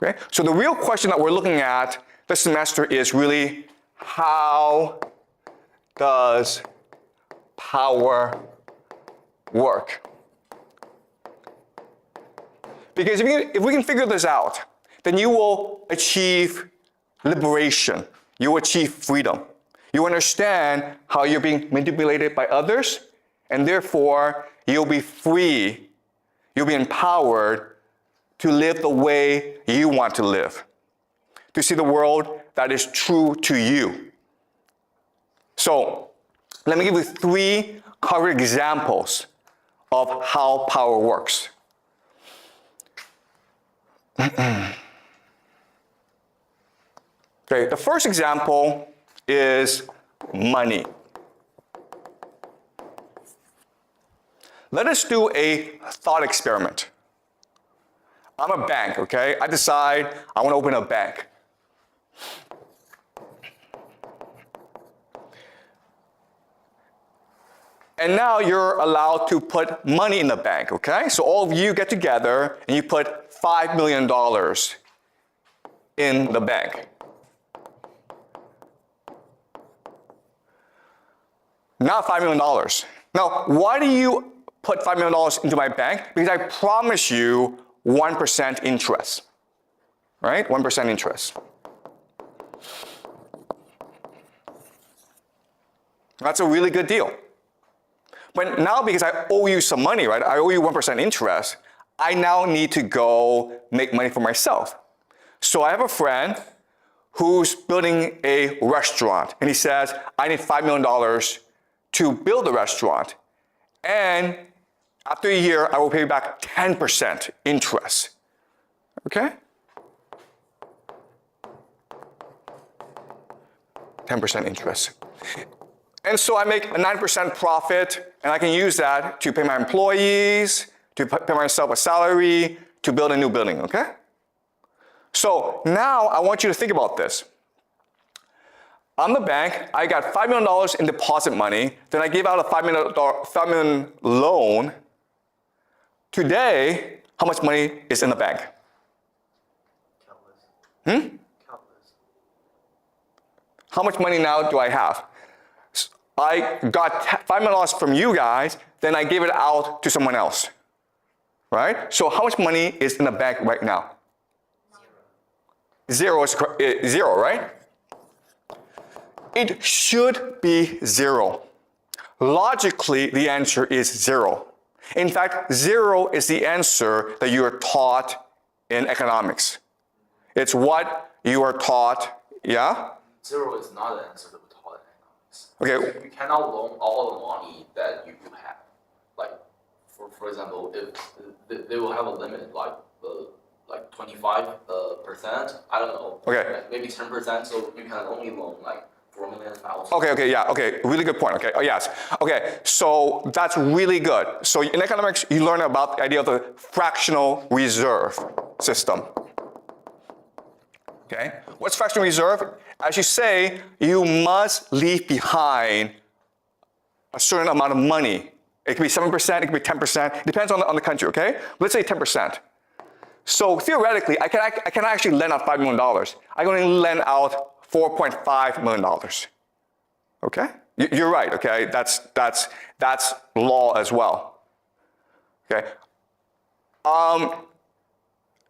Okay? So the real question that we're looking at this semester is really, how does power work? Because if we can figure this out, then you will achieve liberation. You will achieve freedom. You understand how you're being manipulated by others, and therefore you'll be free. You'll be empowered to live the way you want to live, to see the world that is true to you. So let me give you 3 concrete examples of how power works. Okay, the first example is money. Let us do a thought experiment. I'm a bank, okay? I decide I want to open a bank. And now you're allowed to put money in the bank, okay? So all of you get together and you put $5 million in the bank. Now $5 million. Now, why do you put $5 million into my bank? Because I promise you 1% interest, right? 1% interest. That's a really good deal. But now, because I owe you some money, right? I owe you 1% interest. I now need to go make money for myself. So I have a friend who's building a restaurant, and he says, I need $5 million to build the restaurant. And after a year, I will pay you back 10% interest. Okay? 10% interest. And so I make a 9% profit, and I can use that to pay my employees, to pay myself a salary, to build a new building, okay? So now I want you to think about this. I'm the bank, I got $5 million in deposit money, then I gave out a $5 million loan. Today, how much money is in the bank? Countless. Countless. How much money now do I have? I got $5 million from you guys, then I gave it out to someone else, right? So how much money is in the bank right now? Zero. Zero, right? It should be 0. Logically, the answer is 0. In fact, 0 is the answer that you are taught in economics. It's what you are taught, yeah? 0 is not the answer that we're taught in economics. Okay. You cannot loan all the money that you have. Like, for example, if they will have a limit, like 25%, I don't know. Okay. Maybe 10%, so you can only loan like 4 million. Okay, yeah, okay, really good point, okay, oh yes. Okay, so that's really good. So in economics, you learn about the idea of the fractional reserve system. Okay, what's fractional reserve? As you say, you must leave behind a certain amount of money. It could be 7%, it could be 10%, it depends on the country, okay? Let's say 10%. So theoretically, I can actually lend out $5 million. I can only lend out $4.5 million. Okay? You're right, okay? That's law as well. Okay?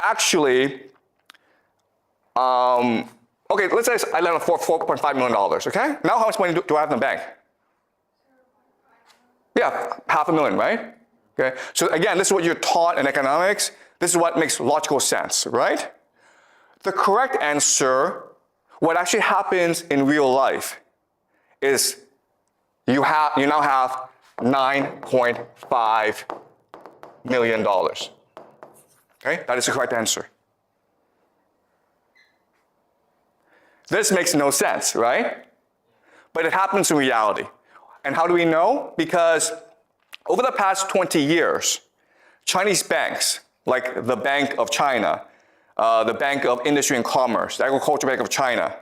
Actually, okay, let's say I lend out $4.5 million, okay? Now how much money do I have in the bank? Yeah, $500,000, right? Okay? So again, this is what you're taught in economics. This is what makes logical sense, right? The correct answer, what actually happens in real life, is you now have $9.5 million. Okay, that is the correct answer. This makes no sense, right? But it happens in reality. And how do we know? Because over the past 20 years, Chinese banks, like the Bank of China, the Bank of Industry and Commerce, the Agricultural Bank of China.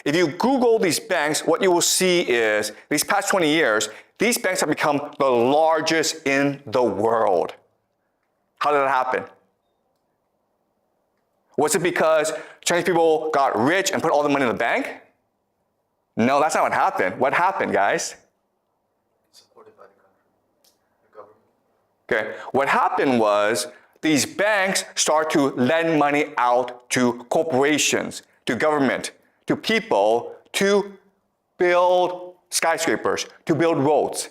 If you Google these banks, what you will see is, these past 20 years, these banks have become the largest in the world. How did that happen? Was it because Chinese people got rich and put all the money in the bank? No, that's not what happened. What happened, guys? Supported by the country, the government. Okay, what happened was these banks start to lend money out to corporations, to government, to people to build skyscrapers, to build roads.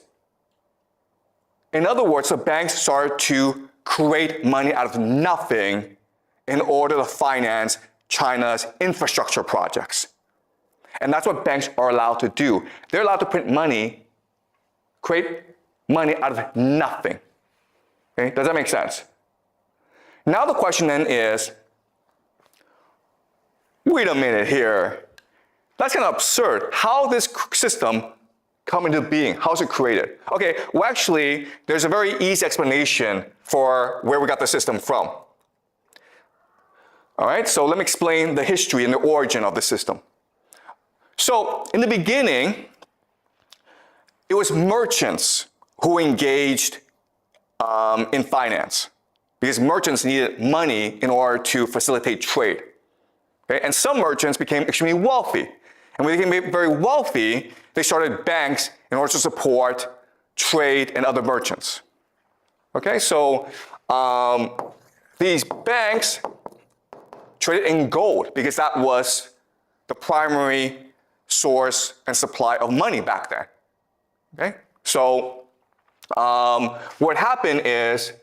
In other words, the banks started to create money out of nothing in order to finance China's infrastructure projects. And that's what banks are allowed to do. They're allowed to print money, create money out of nothing. Okay? Does that make sense? Now the question then is, wait a minute here. That's kind of absurd. How this system come into being? How is it created? Okay, well actually, there's a very easy explanation for where we got the system from. All right, so let me explain the history and the origin of the system. So in the beginning, it was merchants who engaged in finance because merchants needed money in order to facilitate trade. Okay? And some merchants became extremely wealthy. And when they became very wealthy, they started banks in order to support trade and other merchants. Okay, so these banks traded in gold because that was the primary source and supply of money back then. Okay, so what happened is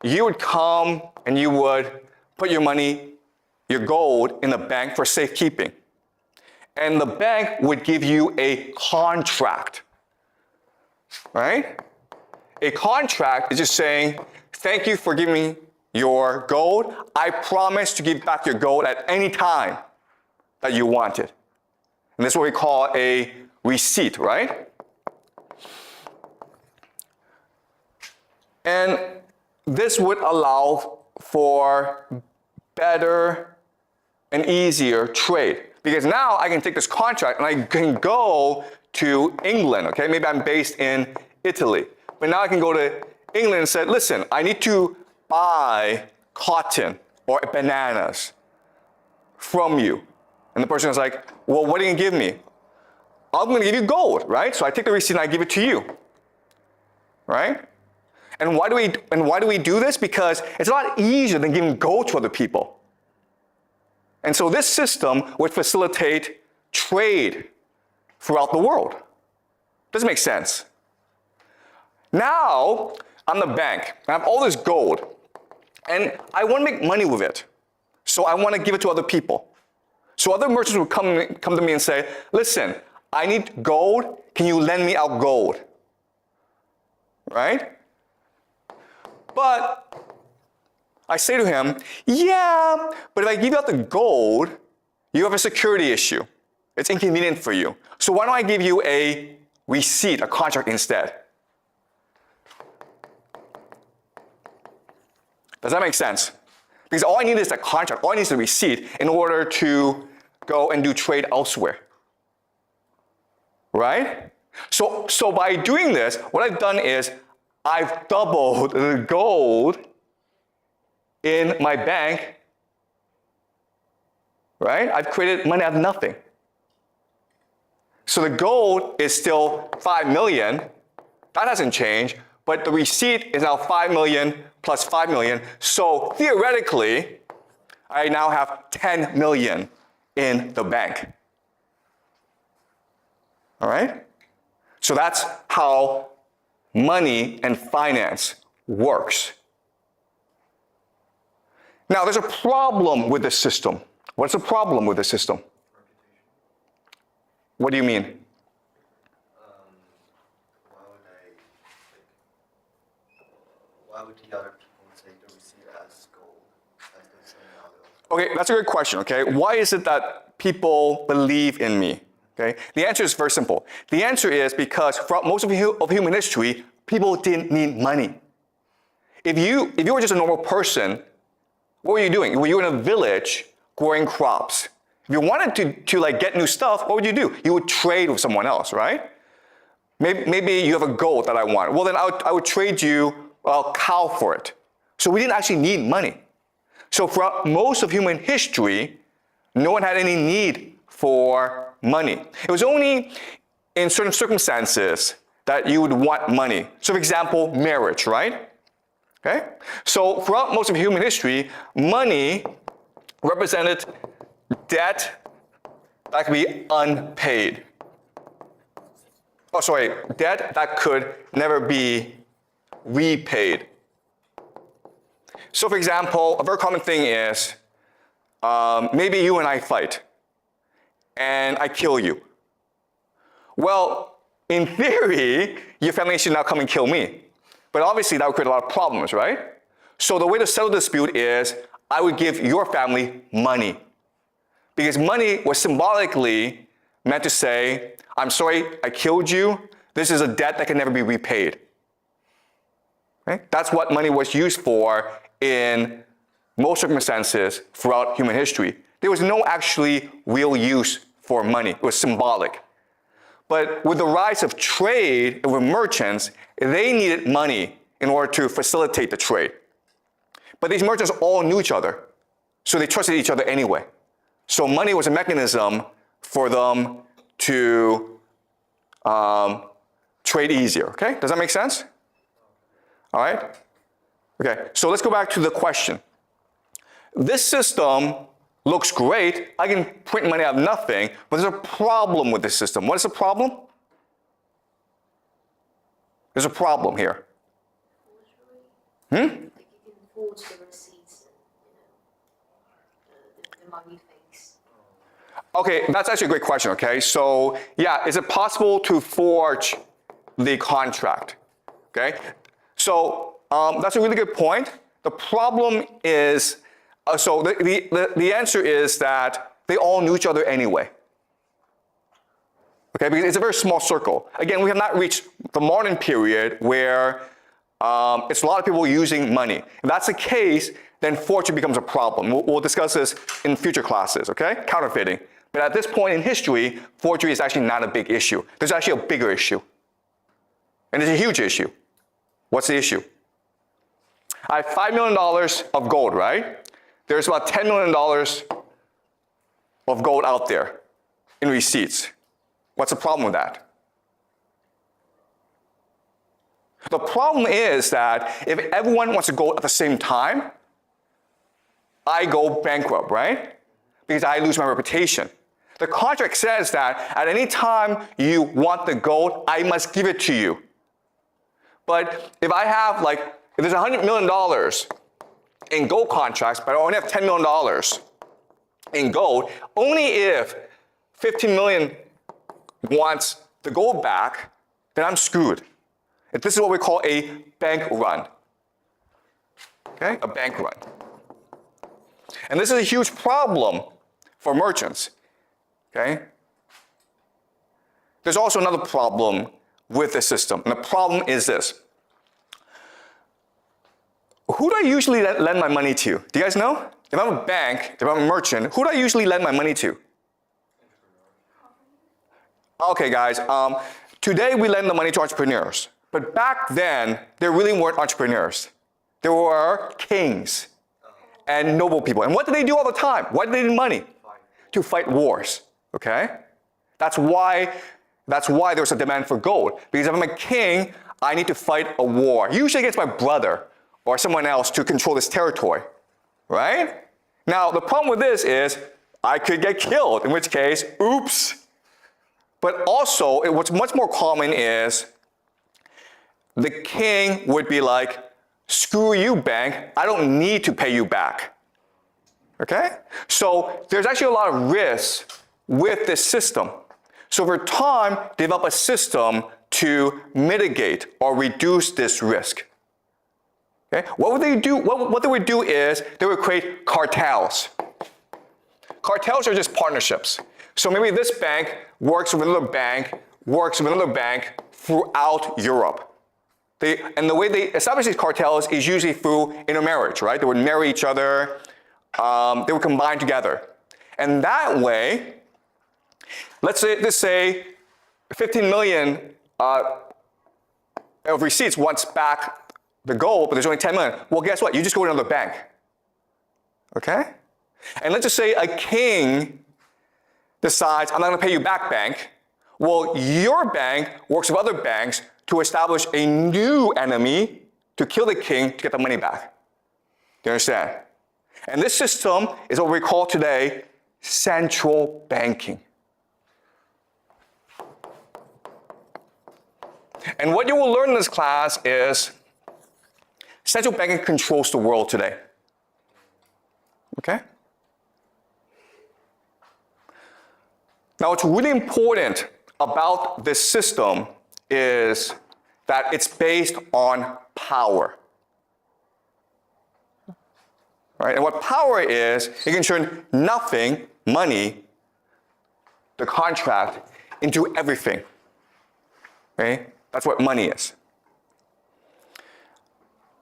you would come and you would put your money, your gold, in the bank for safekeeping. And the bank would give you a contract, right? A contract is just saying, thank you for giving me your gold. I promise to give back your gold at any time that you want it. And this is what we call a receipt, right? And this would allow for better and easier trade. Because now I can take this contract and I can go to England, okay? Maybe I'm based in Italy. But now I can go to England and say, listen, I need to buy cotton or bananas from you. And the person is like, well, what are you gonna give me? I'm gonna give you gold, right? So I take the receipt and I give it to you, right? And why do we do this? Because it's a lot easier than giving gold to other people. And so this system would facilitate trade throughout the world. Doesn't make sense. Now, I'm the bank. I have all this gold. And I want to make money with it. So I want to give it to other people. So other merchants would come to me and say, listen, I need gold. Can you lend me out gold? Right? But I say to him, yeah, but if I give you out the gold, you have a security issue. It's inconvenient for you. So why don't I give you a receipt, a contract instead? Does that make sense? Because all I need is a contract, all I need is a receipt in order to go and do trade elsewhere. Right? So by doing this, what I've done is I've doubled the gold in my bank, right? I've created money out of nothing. So the gold is still 5 million. That hasn't changed, but the receipt is now 5 million plus 5 million. So theoretically, I now have 10 million in the bank. All right? So that's how money and finance works. Now, there's a problem with this system. What's the problem with the system? What do you mean? Why would the other people take the receipt as gold? Okay, that's a good question, okay? Why is it that people believe in me? Okay? The answer is very simple. The answer is because throughout most of human history, people didn't need money. If you were just a normal person, what were you doing? Were you in a village growing crops? If you wanted to like get new stuff, what would you do? You would trade with someone else, right? Maybe you have a gold that I want. Well, then I would trade you a cow for it. So we didn't actually need money. So throughout most of human history, no one had any need for money. It was only in certain circumstances that you would want money. So for example, marriage, right? Okay? So throughout most of human history, money represented debt that could be unpaid. Oh, sorry, debt that could never be repaid. So for example, a very common thing is, maybe you and I fight, and I kill you. Well, in theory, your family should now come and kill me. But obviously that would create a lot of problems, right? So the way to settle the dispute is, I would give your family money. Because money was symbolically meant to say, I'm sorry, I killed you. This is a debt that can never be repaid. Okay? That's what money was used for in most circumstances throughout human history. There was no actually real use for money. It was symbolic. But with the rise of trade and with merchants, they needed money in order to facilitate the trade. But these merchants all knew each other, so they trusted each other anyway. So money was a mechanism for them to trade easier, okay? Does that make sense? All right? Okay, so let's go back to the question. This system looks great. I can print money out of nothing, but there's a problem with this system. What is the problem? There's a problem here. Like you can forge the receipts and, the money fakes. Okay, that's actually a great question, okay? So, yeah, is it possible to forge the contract? Okay? So, that's a really good point. The problem is, so the answer is that they all knew each other anyway. Okay, because it's a very small circle. Again, we have not reached the modern period where it's a lot of people using money. If that's the case, then forgery becomes a problem. We'll discuss this in future classes, okay? Counterfeiting. But at this point in history, forgery is actually not a big issue. There's actually a bigger issue. And it's a huge issue. What's the issue? I have $5 million of gold, right? There's about $10 million of gold out there in receipts. What's the problem with that? The problem is that if everyone wants to go at the same time, I go bankrupt, right? Because I lose my reputation. The contract says that at any time you want the gold, I must give it to you. But if I have if there's $100 million in gold contracts, but I only have $10 million in gold, only if 15 million wants the gold back, then I'm screwed. This is what we call a bank run. Okay, a bank run. And this is a huge problem for merchants. Okay? There's also another problem with the system, and the problem is this. Who do I usually lend my money to? Do you guys know? If I'm a bank, if I'm a merchant, who do I usually lend my money to? Okay, guys, today we lend the money to entrepreneurs. But back then, there really weren't entrepreneurs. There were kings and noble people. And what did they do all the time? Why did they need money? To fight wars, okay? That's why there was a demand for gold. Because if I'm a king, I need to fight a war, usually against my brother or someone else to control this territory, right? Now, the problem with this is I could get killed, in which case, oops. But also, what's much more common is the king would be like, screw you, bank, I don't need to pay you back. Okay? So there's actually a lot of risks with this system. So over time, develop a system to mitigate or reduce this risk. Okay? What would they do? What they would do is they would create cartels. Cartels are just partnerships. So maybe this bank works with another bank, throughout Europe. And the way they establish these cartels is usually through intermarriage, right? They would marry each other, they would combine together. And that way, let's say 15 million of receipts wants back the gold, but there's only 10 million. Well, guess what? You just go to another bank. Okay? And let's just say a king decides, I'm not going to pay you back, bank. Well, your bank works with other banks to establish a new enemy to kill the king to get the money back. Do you understand? And this system is what we call today central banking. And what you will learn in this class is central banking controls the world today. Okay? Now, what's really important about this system is that it's based on power. Right? And what power is, it can turn nothing, money, the contract, into everything. Okay? That's what money is.